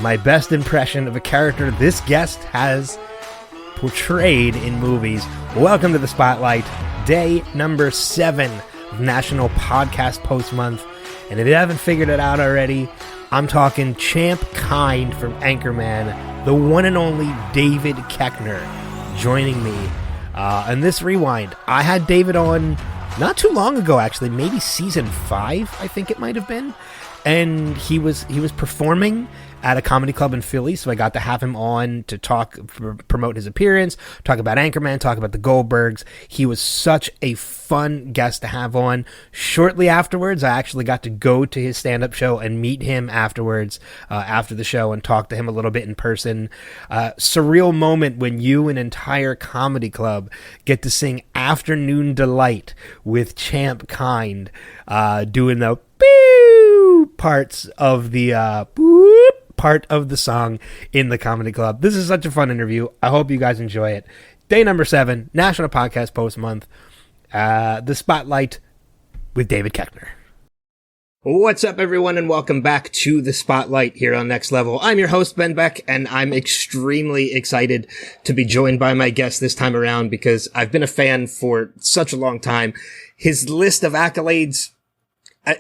my best impression of a character this guest has portrayed in movies. Welcome to the Spotlight, day number 7 of National Podcast Post Month. And if you haven't figured it out already, I'm talking Champ Kind from Anchorman, the one and only David Koechner, joining me. In this rewind, I had David on not too long ago, actually, maybe season 5, I think it might have been. And he was performing at a comedy club in Philly, so I got to have him on to promote his appearance, talk about Anchorman, talk about the Goldbergs. He was such a fun guest to have on. Shortly afterwards, I actually got to go to his stand-up show and meet him afterwards, after the show, and talk to him a little bit in person. Surreal moment when you, an entire comedy club, get to sing Afternoon Delight with Champ Kind, doing the parts of the part of the song in the comedy club. This is such a fun interview. I hope you guys enjoy it. Day number 7, National Podcast Post Month, the Spotlight with David Koechner. What's up, everyone, and welcome back to the Spotlight here on Next Level. I'm your host, Ben Beck, and I'm extremely excited to be joined by my guest this time around because I've been a fan for such a long time. His list of accolades,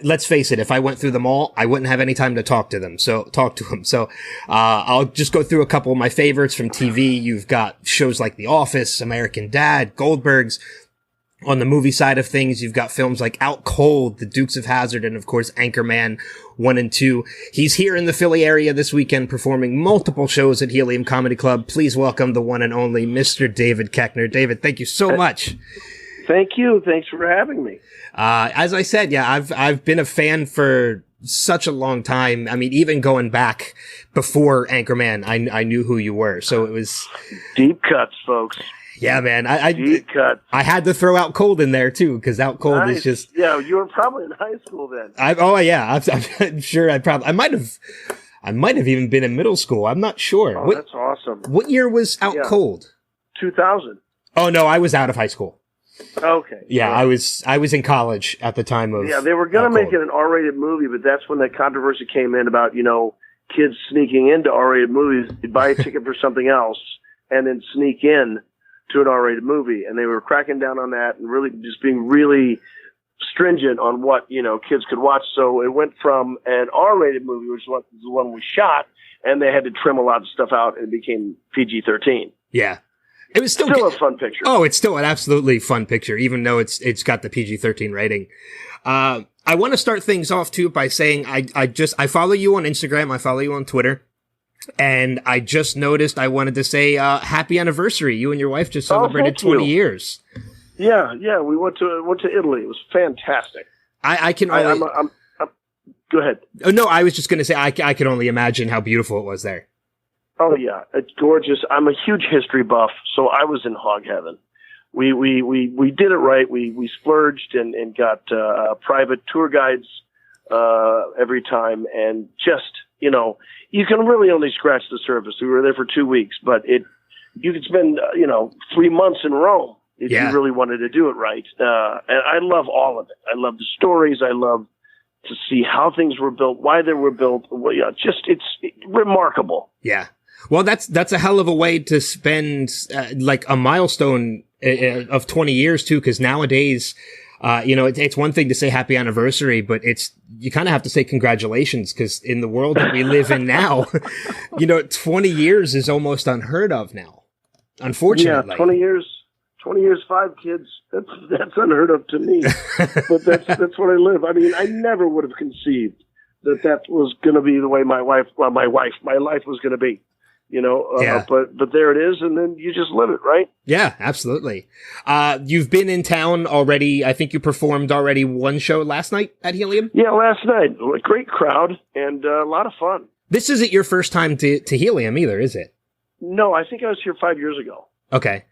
let's face it, if I went through them all, I wouldn't have any time to talk to him. So I'll just go through a couple of my favorites from TV. You've got shows like The Office, American Dad, Goldbergs. On the movie side of things, you've got films like Out Cold, The Dukes of Hazzard, and of course, Anchorman 1 and 2. He's here in the Philly area this weekend performing multiple shows at Helium Comedy Club. Please welcome the one and only Mr. David Koechner. David, thank you so much. Thank you. Thanks for having me. As I said, yeah, I've been a fan for such a long time. I mean, even going back before Anchorman, I knew who you were. So it was deep cuts, folks. Yeah, man. Deep cuts. I had to throw Out Cold in there too, because Out Cold is just. Yeah, you were probably in high school then. I'm sure I might have even been in middle school. I'm not sure. Oh, that's awesome. What year was Out Cold? 2000. Oh no, I was out of high school. Okay. Yeah, I was in college at the time of. Yeah, they were going to make it an R-rated movie, but that's when that controversy came in about, kids sneaking into R-rated movies. They'd buy a ticket for something else and then sneak in to an R-rated movie. And they were cracking down on that and really just being really stringent on what, kids could watch. So it went from an R-rated movie, which was the one we shot, and they had to trim a lot of stuff out and it became PG-13. Yeah. It was still a fun picture. Oh, it's still an absolutely fun picture, even though it's got the PG-13 rating. I want to start things off too by saying I follow you on Instagram, I follow you on Twitter, and I just noticed I wanted to say happy anniversary. You and your wife just celebrated 20 years. Yeah, we went to Italy. It was fantastic. I can only. Go ahead. Oh no, I was just going to say I can only imagine how beautiful it was there. Oh yeah, it's gorgeous. I'm a huge history buff, so I was in hog heaven. We did it right. We splurged and got private tour guides every time, and just you can really only scratch the surface. We were there for 2 weeks, but you could spend 3 months in Rome if you really wanted to do it right. And I love all of it. I love the stories. I love to see how things were built, why they were built. Well, it's remarkable. Yeah. Well, that's a hell of a way to spend like a milestone of 20 years too, because nowadays, it's one thing to say happy anniversary, but you kind of have to say congratulations, because in the world that we live in now, 20 years is almost unheard of now. Unfortunately, yeah, 20 years, 5 kids. That's unheard of to me, but that's what I live. I mean, I never would have conceived that was going to be the way my life was going to be. But there it is, and then you just live it, right? Yeah, absolutely. You've been in town already. I think you performed already one show last night at Helium? Yeah, last night. A great crowd and a lot of fun. This isn't your first time to Helium either, is it? No, I think I was here 5 years ago. Okay.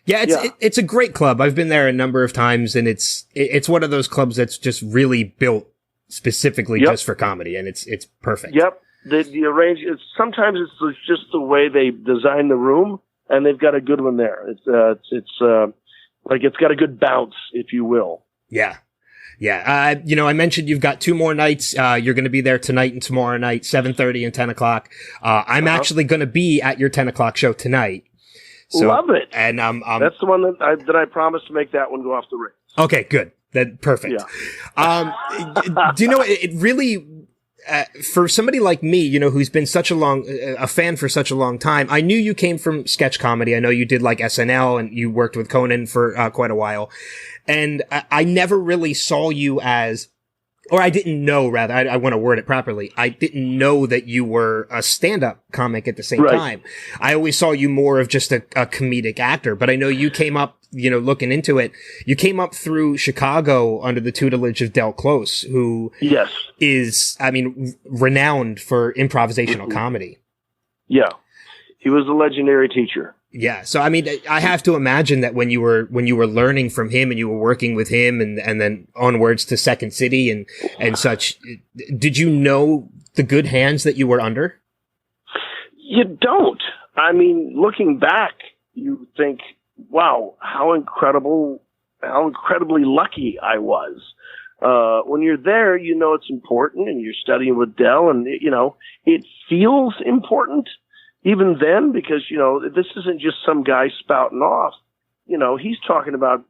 Yeah, it's a great club. I've been there a number of times, and it's one of those clubs that's just really built specifically just for comedy, and it's perfect. Yep. The arrange. Sometimes it's just the way they design the room, and they've got a good one there. It's got a good bounce, if you will. Yeah. Yeah. I mentioned you've got 2 more nights. You're going to be there tonight and tomorrow night, 7:30 and 10 o'clock. I'm actually going to be at your 10 o'clock show tonight. So, love it. And that's the one that I promised to make that one go off the rails. Okay, good. Perfect. Yeah. Do you know, it really, for somebody like me, who's been a fan for such a long time, I knew you came from sketch comedy. I know you did like SNL and you worked with Conan for quite a while. And I never really saw you as, or I didn't know, rather, I want to word it properly. I didn't know that you were a stand-up comic at the same time. I always saw you more of just a comedic actor, but I know you came up, looking into it, you came up through Chicago under the tutelage of Del Close, who is, renowned for improvisational comedy. Yeah. He was a legendary teacher. Yeah. So, I have to imagine that when you were learning from him and you were working with him and then onwards to Second City and such, did you know the good hands that you were under? You don't. Looking back, you think, wow, how incredibly lucky I was. When you're there, it's important and you're studying with Del and, it feels important. Even then, because, this isn't just some guy spouting off. He's talking about,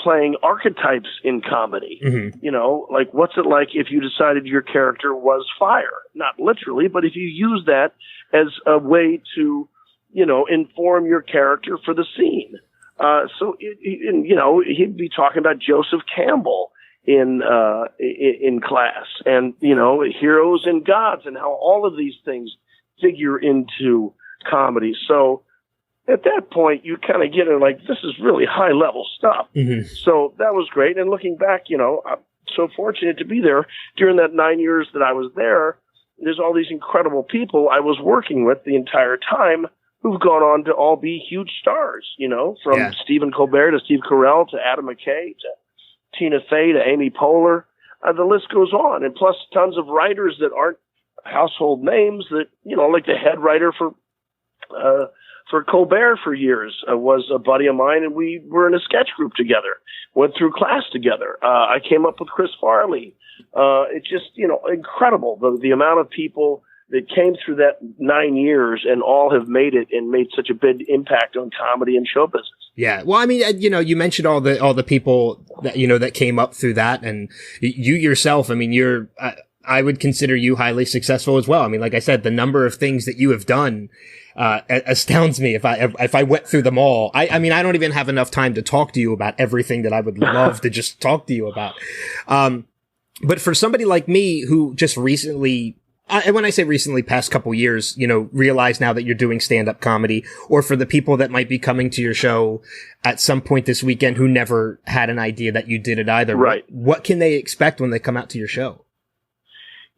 playing archetypes in comedy. Mm-hmm. Like what's it like if you decided your character was fire? Not literally, but if you use that as a way to, inform your character for the scene. So he'd be talking about Joseph Campbell in class and, heroes and gods and how all of these things figure into comedy. So at that point, you kind of get it like, this is really high level stuff. Mm-hmm. So that was great. And looking back, I'm so fortunate to be there during that 9 years that I was there. There's all these incredible people I was working with the entire time who've gone on to all be huge stars, from Stephen Colbert to Steve Carell to Adam McKay to Tina Fey to Amy Poehler. The list goes on. And plus tons of writers that aren't household names that, like the head writer for Colbert for years was a buddy of mine, and we were in a sketch group together, went through class together. I came up with Chris Farley. It's just, incredible the amount of people that came through that 9 years and all have made it and made such a big impact on comedy and show business. Yeah. Well, you mentioned all the people that, that came up through that, and you yourself, you're, I would consider you highly successful as well. Like I said, the number of things that you have done, astounds me if I went through them all. I don't even have enough time to talk to you about everything that I would love to just talk to you about. But for somebody like me who just recently, and when I say recently, past couple years, realize now that you're doing stand-up comedy, or for the people that might be coming to your show at some point this weekend who never had an idea that you did it either. Right. What can they expect when they come out to your show?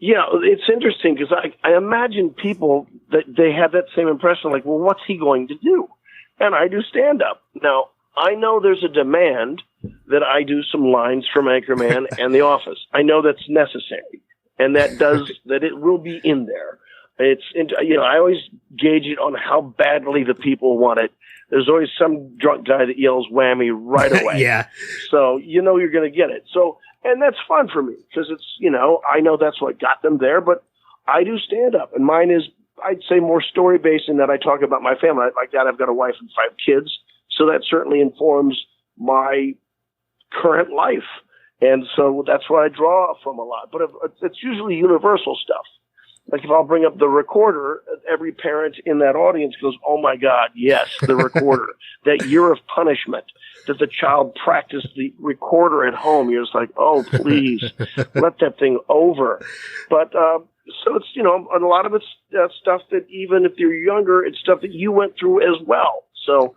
Yeah, it's interesting because I imagine people that they have that same impression, like, well, what's he going to do? And I do stand-up. Now, I know there's a demand that I do some lines from Anchorman and The Office. I know that's necessary, and that it will be in there. I always gauge it on how badly the people want it. There's always some drunk guy that yells whammy right away. Yeah. So you're going to get it. So, and that's fun for me because it's, I know that's what got them there, but I do stand up, and mine is, I'd say, more story based in that I talk about my family. Like that, I've got a wife and 5 kids. So that certainly informs my current life. And so that's what I draw from a lot, but it's usually universal stuff. Like if I'll bring up the recorder, every parent in that audience goes, oh my God, yes, the recorder, that year of punishment that the child practiced the recorder at home. You're just like, oh, please let that thing over. But, so it's, and a lot of it's stuff that even if you're younger, it's stuff that you went through as well. So,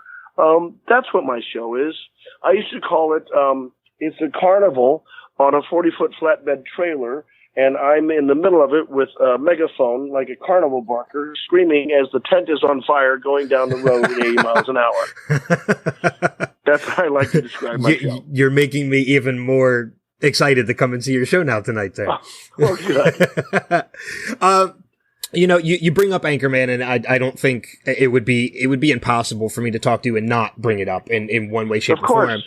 that's what my show is. I used to call it, it's a carnival on a 40-foot flatbed trailer, and I'm in the middle of it with a megaphone, like a carnival barker, screaming as the tent is on fire going down the road at 80 miles an hour. That's how I like to describe my show. You're making me even more excited to come and see your show now tonight, sir. Oh, well, good. You know, you bring up Anchorman, and I don't think it would be impossible for me to talk to you and not bring it up in one way, shape, or form.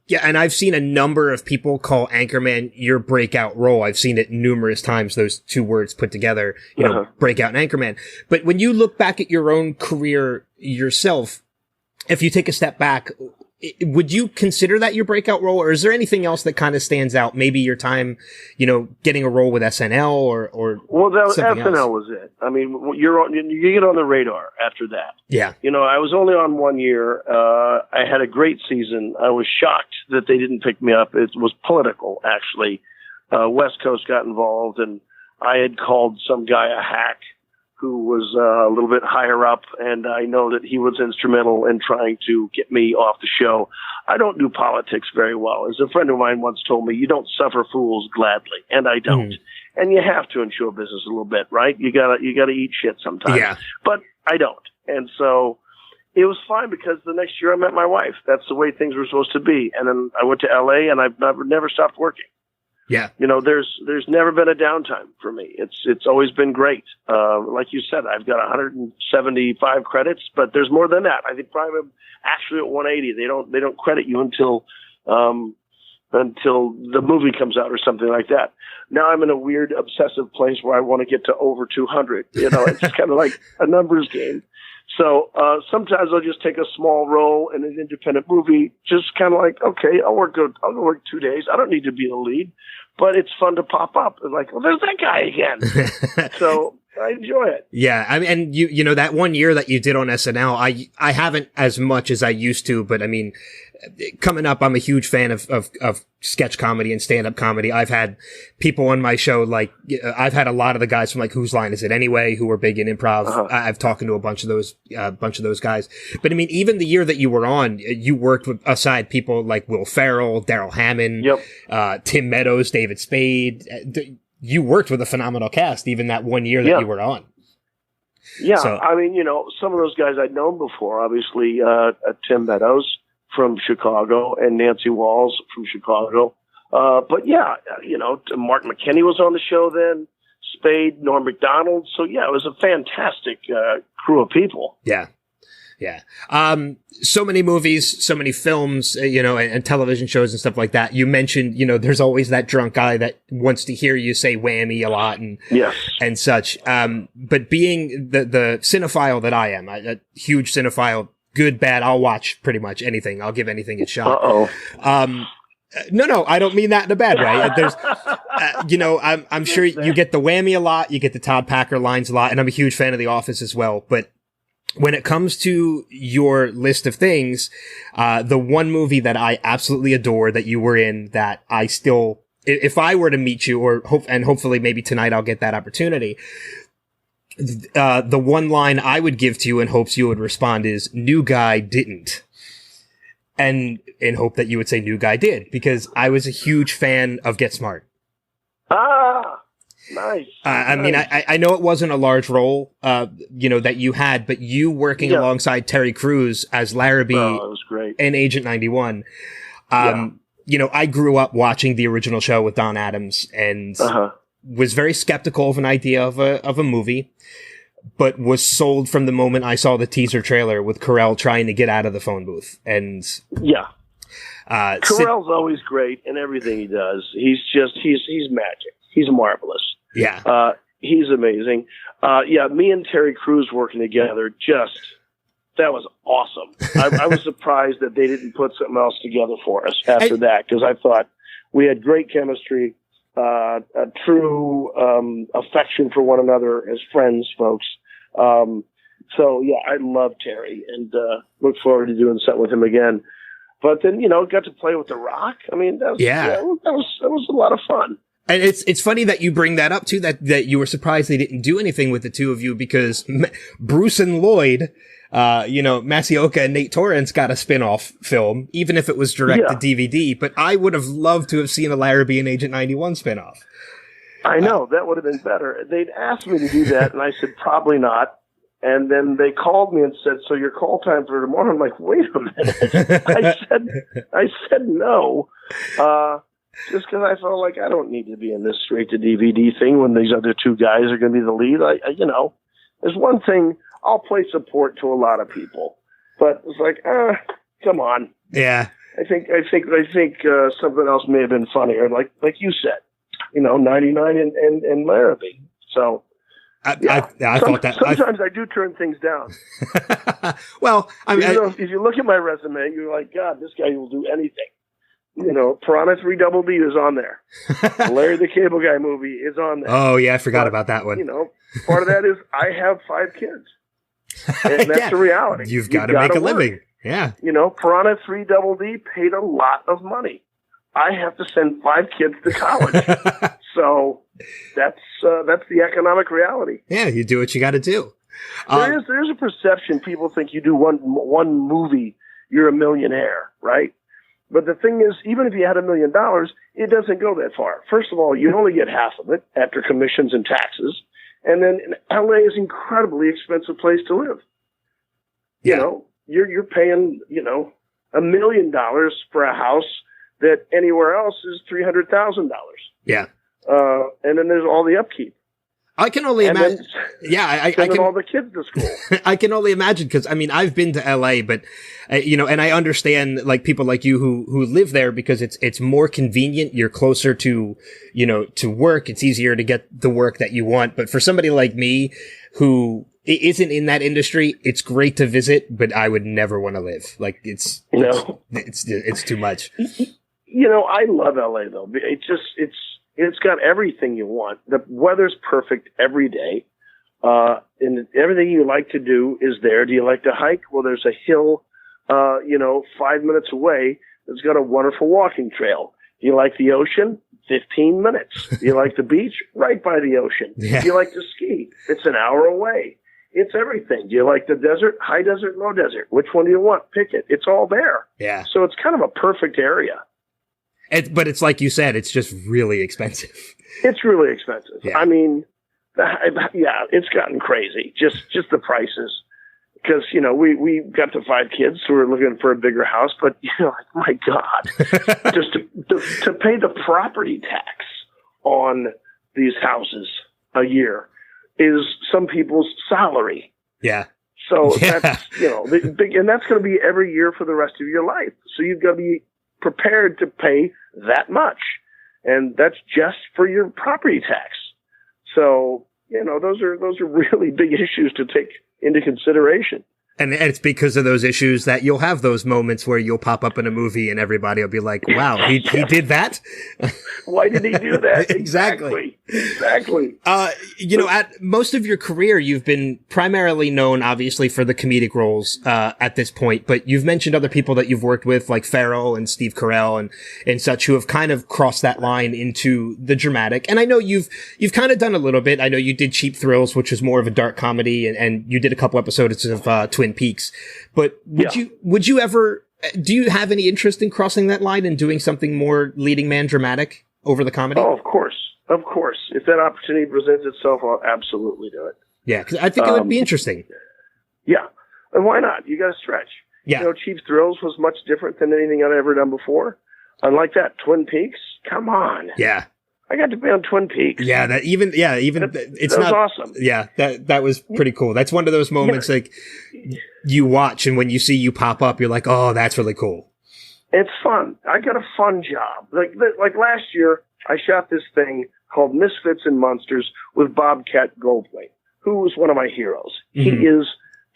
Yeah, and I've seen a number of people call Anchorman your breakout role. I've seen it numerous times, those two words put together, you know, breakout and Anchorman. But when you look back at your own career yourself, if you take a step back, would you consider that your breakout role, or is there anything else that kind of stands out? Maybe your time, you know, getting a role with SNL or well, that SNL else. was it. I mean, you get on the radar after that. Yeah. You know, I was only on 1 year. I had a great season. I was shocked that they didn't pick me up. It was political, actually. West Coast got involved, and I had called some guy a hack who was a little bit higher up, and I know that he was instrumental in trying to get me off the show. I don't do politics very well. As a friend of mine once told me, you don't suffer fools gladly, and I don't. And you have to in show business a little bit, right? You gotta eat shit sometimes. Yeah. But I don't. And so it was fine because the next year I met my wife. That's the way things were supposed to be. And then I went to LA, and I've never stopped working. Yeah. You know, there's never been a downtime for me. It's always been great. Like you said, I've got 175 credits, but there's more than that. I think probably I'm actually at 180. They don't credit you until the movie comes out or something like that. Now I'm in a weird obsessive place where I want to get to over 200. You know, it's kind of like a numbers game. So sometimes I'll just take a small role in an independent movie, just kind of like, okay, I'll work 2 days. I don't need to be the lead, but it's fun to pop up. And like, well, there's that guy again. So I enjoy it. Yeah, I mean, and you know that 1 year that you did on SNL, I haven't as much as I used to, but I mean, coming up, I'm a huge fan of sketch comedy and stand-up comedy. I've had people on my show, like, I've had a lot of the guys from like Whose Line Is It Anyway, who were big in improv. I've talked to a bunch of those guys. But I mean, even the year that you were on, you worked with aside people like Will Ferrell, Daryl Hammond, Tim Meadows, David Spade. You worked with a phenomenal cast, even that 1 year that you were on. Yeah, so, I mean, you know, some of those guys I'd known before, obviously, Tim Meadows from Chicago and Nancy Walls from Chicago. But yeah, you know, Mark McKinney was on the show then, Spade, Norm Macdonald. So yeah, it was a fantastic crew of people. Yeah. Yeah. So many movies, so many films, you know, and television shows and stuff like that. You mentioned, you know, there's always that drunk guy that wants to hear you say whammy a lot and such. But being the cinephile that I am, a huge cinephile, good, bad, I'll watch pretty much anything. I'll give anything a shot. No, I don't mean that in a bad way. There's, you know, I'm sure you get the whammy a lot. You get the Todd Packer lines a lot. And I'm a huge fan of The Office as well. But when it comes to your list of things, the one movie that I absolutely adore that you were in that I still, if I were to meet you and hopefully maybe tonight I'll get that opportunity. The one line I would give to you in hopes you would respond is new guy didn't. And in hope that you would say new guy did, because I was a huge fan of Get Smart. Nice. I mean, I know it wasn't a large role, you know, that you had, but you working alongside Terry Crews as Larrabee was great. in Agent 91. You know, I grew up watching the original show with Don Adams and was very skeptical of an idea of a movie, but was sold from the moment I saw the teaser trailer with Carell trying to get out of the phone booth. And Carell's always great in everything he does. He's magic. He's marvelous. Yeah. He's amazing. Me and Terry Crews working together, that was awesome. I was surprised that they didn't put something else together for us after that, because I thought we had great chemistry, a true affection for one another as friends, folks. So yeah, I love Terry and look forward to doing something with him again. But then, you know, got to play with The Rock. I mean, that was a lot of fun. And it's funny that you bring that up too, that you were surprised they didn't do anything with the two of you, because Bruce and Lloyd, you know, Masioka and Nate Torrance got a spin-off film, even if it was direct to DVD, but I would have loved to have seen a Larrabee and Agent 91 spin-off. I know, that would have been better. They'd asked me to do that, and I said, probably not. And then they called me and said, so your call time for tomorrow? I'm like, wait a minute. I said no. just because I felt like I don't need to be in this straight to DVD thing when these other two guys are going to be the lead. There's one thing, I'll play support to a lot of people, but it's like, come on. Yeah. I think something else may have been funnier, like you said, 99 and Larrabee. So I thought that sometimes I do turn things down. Well, if you look at my resume, you're like, God, this guy will do anything. Piranha 3 Double D is on there. Larry the Cable Guy movie is on there. Oh yeah, I forgot about that one. Part of that is I have 5 kids, and that's the reality. You've got to make a living. Yeah. Piranha 3 Double D paid a lot of money. I have to send 5 kids to college. So that's the economic reality. Yeah, you do what you got to do. There's a perception, people think you do one movie, you're a millionaire, right? But the thing is, even if you had $1 million, it doesn't go that far. First of all, you only get half of it after commissions and taxes. And then LA is an incredibly expensive place to live. You're paying, $1 million for a house that anywhere else is $300,000. Yeah. And then there's all the upkeep. I can only imagine. Yeah, I can all the kids to school. I can only imagine because I've been to LA, but and I understand like people like you who live there because it's more convenient. You're closer to to work. It's easier to get the work that you want. But for somebody like me who isn't in that industry, it's great to visit, but I would never want to live. Like it's too much. I love LA though. It's got everything you want. The weather's perfect every day. And everything you like to do is there. Do you like to hike? Well, there's a hill, 5 minutes away that's got a wonderful walking trail. Do you like the ocean? 15 minutes. Do you like the beach? Right by the ocean. Yeah. Do you like to ski? It's an hour away. It's everything. Do you like the desert? High desert, low desert? Which one do you want? Pick it. It's all there. Yeah. So it's kind of a perfect area. But it's like you said, it's just really expensive. It's really expensive. Yeah. It's gotten crazy. Just the prices. Because, we got the 5 kids, so we're looking for a bigger house. But, my God, just to pay the property tax on these houses a year is some people's salary. Yeah. So that's, and that's going to be every year for the rest of your life. So you've got to be prepared to pay that much. And that's just for your property tax. So, those are really big issues to take into consideration. And it's because of those issues that you'll have those moments where you'll pop up in a movie and everybody will be like, wow, he did that? Why did he do that? Exactly. At most of your career, you've been primarily known, obviously, for the comedic roles at this point, but you've mentioned other people that you've worked with, like Farrell and Steve Carell and such, who have kind of crossed that line into the dramatic. And I know you've kind of done a little bit. I know you did Cheap Thrills, which was more of a dark comedy, and you did a couple episodes of Twin Peaks. But would you ever, do you have any interest in crossing that line and doing something more leading man dramatic over the comedy? Oh, of course. If that opportunity presents itself, I'll absolutely do it. Yeah, because I think it would be interesting. Yeah. And why not? You got to stretch. Yeah. Cheap Thrills was much different than anything I'd ever done before. Unlike that, Twin Peaks, come on. Yeah. I got to be on Twin Peaks. Yeah, it's not awesome. Yeah, that was pretty cool. That's one of those moments like you watch and when you see you pop up, you're like, oh, that's really cool. It's fun. I got a fun job. Like last year, I shot this thing called Misfits and Monsters with Bobcat Goldthwait, who was one of my heroes. Mm-hmm. He is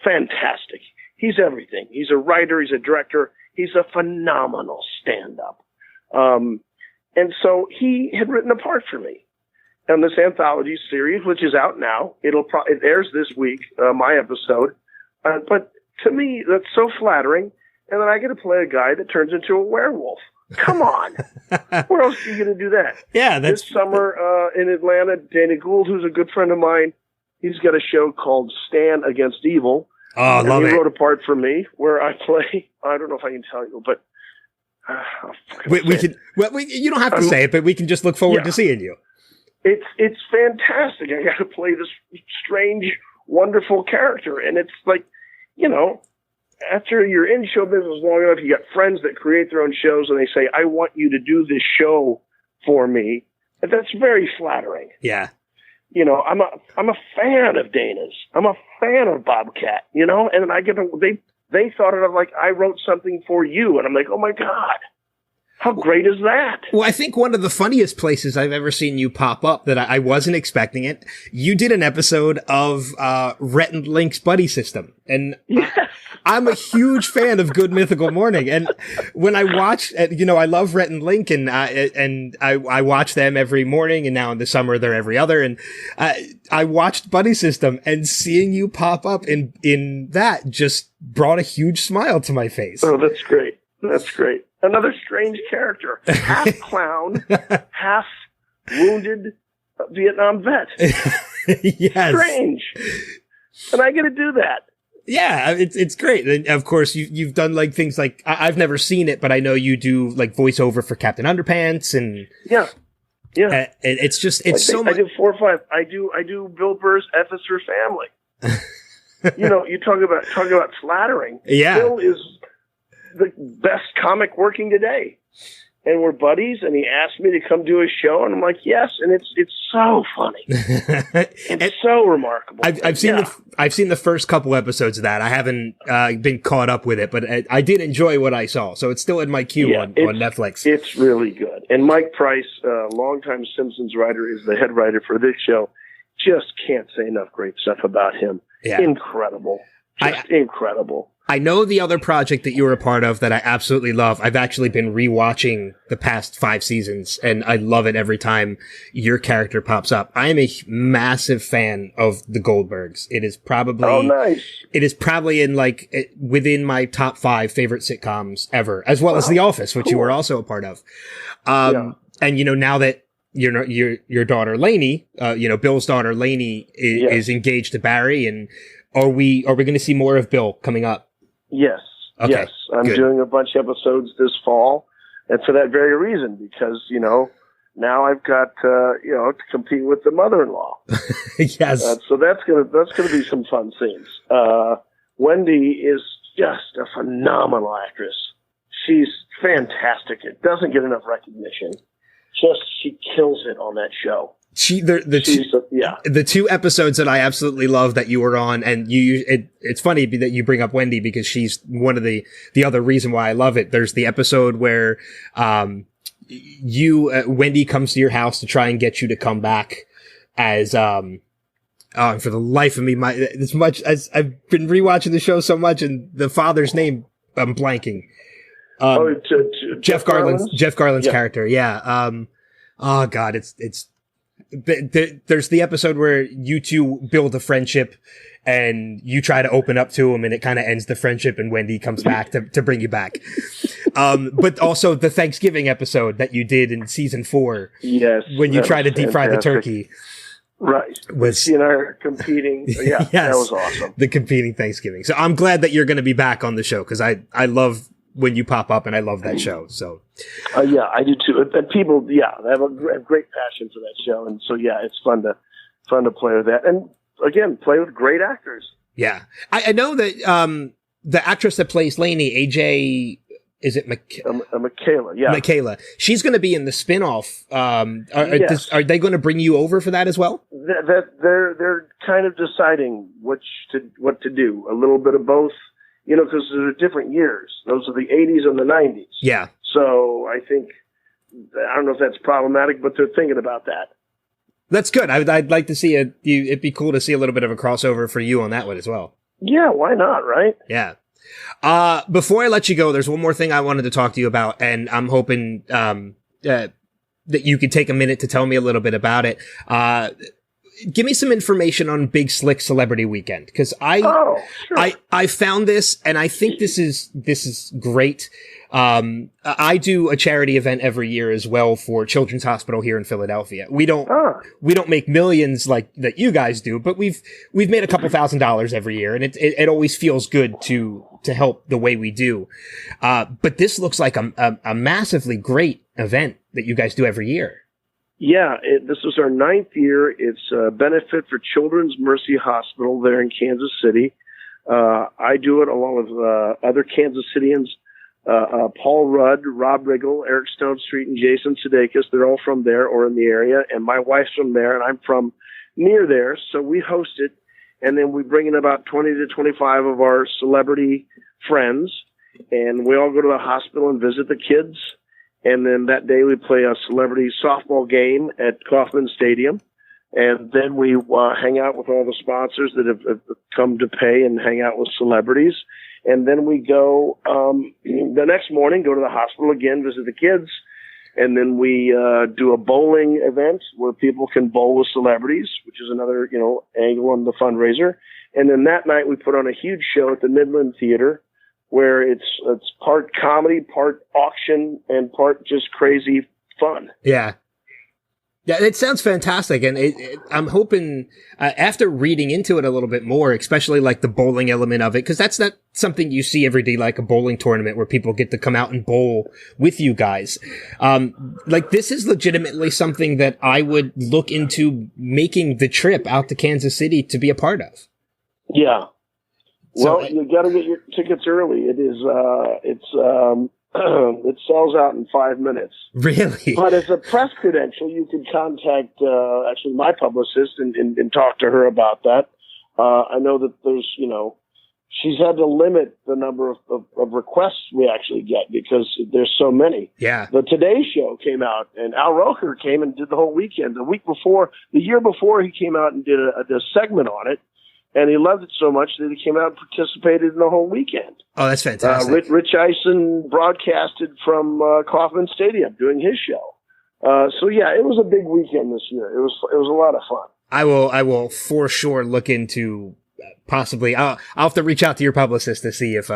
fantastic. He's everything. He's a writer. He's a director. He's a phenomenal stand-up. And so he had written a part for me on this anthology series, which is out now. It airs this week, my episode. But to me, that's so flattering. And then I get to play a guy that turns into a werewolf. Come on. Where else are you going to do that? Yeah, this summer in Atlanta, Danny Gould, who's a good friend of mine, he's got a show called Stand Against Evil. Oh, I love it. He wrote a part for me where I play, I don't know if I can tell you, but you don't have to say it, but we can just look forward to seeing you. It's fantastic. I got to play this strange, wonderful character. And it's like, after you're in show business long enough, you got friends that create their own shows and they say, I want you to do this show for me. And that's very flattering. Yeah. You know, I'm a fan of Dana's. I'm a fan of Bobcat, you know, and I they thought it of like, I wrote something for you. And I'm like, oh my God, how great is that? Well, I think one of the funniest places I've ever seen you pop up that I wasn't expecting it, you did an episode of Rhett and Link's Buddy System. And Yes. I'm a huge fan of Good Mythical Morning. And when I watch, you know, I love Rhett and Link, and I watch them every morning, and now in the summer they're every other. And I watched Buddy System, and seeing you pop up in that just brought a huge smile to my face. Oh, that's great. That's great. Another strange character. Half clown, half wounded Vietnam vet. Yes. Strange. And I get to do that. Yeah, it's great. And of course, you've done like things like, I've never seen it, but I know you do like voiceover for Captain Underpants, and yeah. It's just, it's so much. I do 4 or 5. I do Bill Burr's Officer Family. You know, you talk about flattering. Yeah. Bill is the best comic working today. And we're buddies, and he asked me to come do a show, and I'm like, yes, and it's so funny. It's so remarkable. I've seen the first couple episodes of that. I haven't been caught up with it, but I did enjoy what I saw, so it's still in my queue on Netflix. It's really good. And Mike Price, longtime Simpsons writer, is the head writer for this show. Just can't say enough great stuff about him. Yeah. Incredible. Incredible. I know the other project that you were a part of that I absolutely love. I've actually been rewatching the past 5 seasons, and I love it every time your character pops up. I am a massive fan of the Goldbergs. It is probably, it is probably in like within my top 5 favorite sitcoms ever, as well as The Office, which you were also a part of. And you know, now that your daughter Lainey, Bill's daughter Lainey is engaged to Barry, and are we going to see more of Bill coming up? Yes. Okay. Yes. I'm doing a bunch of episodes this fall, and for that very reason, because, you know, now I've got, to compete with the mother-in-law. Yes. So that's going to be some fun scenes. Wendy is just a phenomenal actress. She's fantastic. It doesn't get enough recognition. She kills it on that show. The 2 episodes that I absolutely love that you were on, and it's funny that you bring up Wendy, because she's one of the other reason why I love it. There's the episode where Wendy comes to your house to try and get you to come back as for the life of me, as much as I've been rewatching the show so much, and the father's name I'm blanking. Jeff Garland's character. Yeah. Oh God, it's. There's the episode where you two build a friendship, and you try to open up to him, and it kind of ends the friendship, and Wendy comes back to bring you back. But also the Thanksgiving episode that you did in season 4. Yes. When you try to deep fry the turkey. Right. She and I are competing. Yeah. Yes, that was awesome. The competing Thanksgiving. So I'm glad that you're going to be back on the show, because I love when you pop up, and I love that show. So, yeah, I do too. And people, they have a great passion for that show, and so it's fun to play with that, and again, play with great actors. Yeah, I know that the actress that plays Lainey, AJ, is it Michaela? Yeah, Michaela. She's going to be in the spinoff. Are they going to bring you over for that as well? They're kind of deciding what to do. A little bit of both. You know, because they're different years. Those are the 80s and the 90s. Yeah. So I don't know if that's problematic, but they're thinking about that. That's good. I'd like to see it'd be cool to see a little bit of a crossover for you on that one as well. Yeah, why not, right? Yeah. Before I let you go, there's one more thing I wanted to talk to you about, and I'm hoping that you could take a minute to tell me a little bit about it. Give me some information on Big Slick Celebrity Weekend, because I found this, and I think this is great. I do a charity event every year as well for Children's Hospital here in Philadelphia. We don't make millions like that you guys do, but we've made a couple $1,000s every year, and it always feels good to help the way we do. But this looks like a massively great event that you guys do every year. Yeah, this was our 9th year. It's a benefit for Children's Mercy Hospital there in Kansas City. I do it along with other Kansas Cityans. Paul Rudd, Rob Riggle, Eric Stone Street, and Jason Sudeikis. They're all from there or in the area. And my wife's from there, and I'm from near there. So we host it, and then we bring in about 20 to 25 of our celebrity friends, and we all go to the hospital and visit the kids. And then that day we play a celebrity softball game at Kauffman Stadium. And then we hang out with all the sponsors that have come to pay and hang out with celebrities. And then we go the next morning, go to the hospital again, visit the kids. And then we do a bowling event where people can bowl with celebrities, which is another, angle on the fundraiser. And then that night we put on a huge show at the Midland Theater, where it's part comedy, part auction, and part just crazy fun. Yeah. Yeah, it sounds fantastic. And I'm hoping, after reading into it a little bit more, especially like the bowling element of it, because that's not something you see every day, like a bowling tournament where people get to come out and bowl with you guys. Like, this is legitimately something that I would look into making the trip out to Kansas City to be a part of. Yeah. So, well, you got to get your tickets early. It sells out in 5 minutes. Really? But as a press credential, you could contact actually my publicist and talk to her about that. I know that there's, she's had to limit the number of requests we actually get because there's so many. Yeah. The Today Show came out, and Al Roker came and did the whole weekend. The year before, he came out and did a segment on it. And he loved it so much that he came out and participated in the whole weekend. Oh, that's fantastic. Rich Eisen broadcasted from Kauffman Stadium doing his show. So yeah, it was a big weekend this year. It was a lot of fun. I will for sure look into possibly. I'll have to reach out to your publicist to see if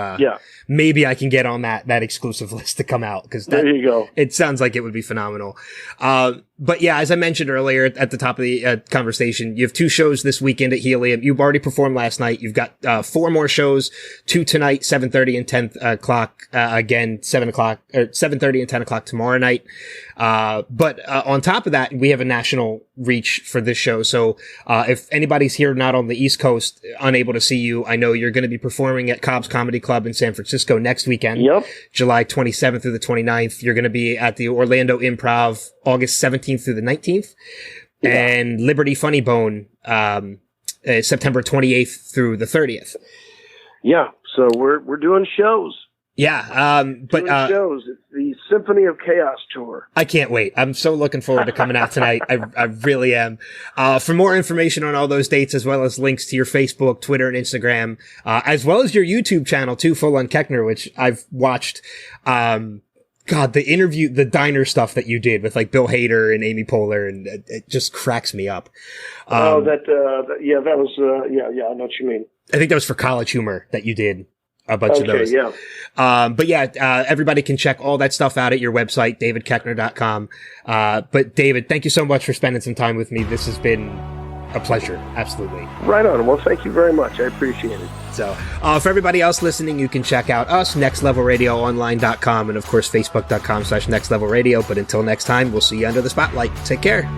maybe I can get on that exclusive list to come out, because there you go. It sounds like it would be phenomenal. But yeah, as I mentioned earlier at the top of the conversation, you have 2 shows this weekend at Helium. You've already performed last night. You've got 4 more shows, 2 tonight, 7:30 and 10 o'clock. Again, 7 o'clock or 7:30 and 10 o'clock tomorrow night. But on top of that, we have a national reach for this show. So if anybody's here not on the East Coast, unable to see you, I know you're going to be performing at Cobb's Comedy Club in San Francisco next weekend. Yep. July 27th through the 29th. You're going to be at the Orlando Improv August 17th through the 19th. Yeah. And Liberty Funny Bone September 28th through the 30th. Yeah. So we're doing shows. Yeah, but shows. It's the Symphony of Chaos tour. I can't wait. I'm so looking forward to coming out tonight. I really am. For more information on all those dates, as well as links to your Facebook, Twitter, and Instagram, as well as your YouTube channel too, Full on Koechner, which I've watched. God, the interview, the diner stuff that you did with like Bill Hader and Amy Poehler, and it just cracks me up. That was, I know what you mean. I think that was for College Humor that you did. A bunch of those. Yeah. But yeah, everybody can check all that stuff out at your website, davidkoechner.com. But David, thank you so much for spending some time with me. This has been a pleasure. Absolutely. Right on. Well, thank you very much. I appreciate it. So, for everybody else listening, you can check out us, nextlevelradioonline.com, and of course, facebook.com/nextlevelradio. But until next time, we'll see you under the spotlight. Take care.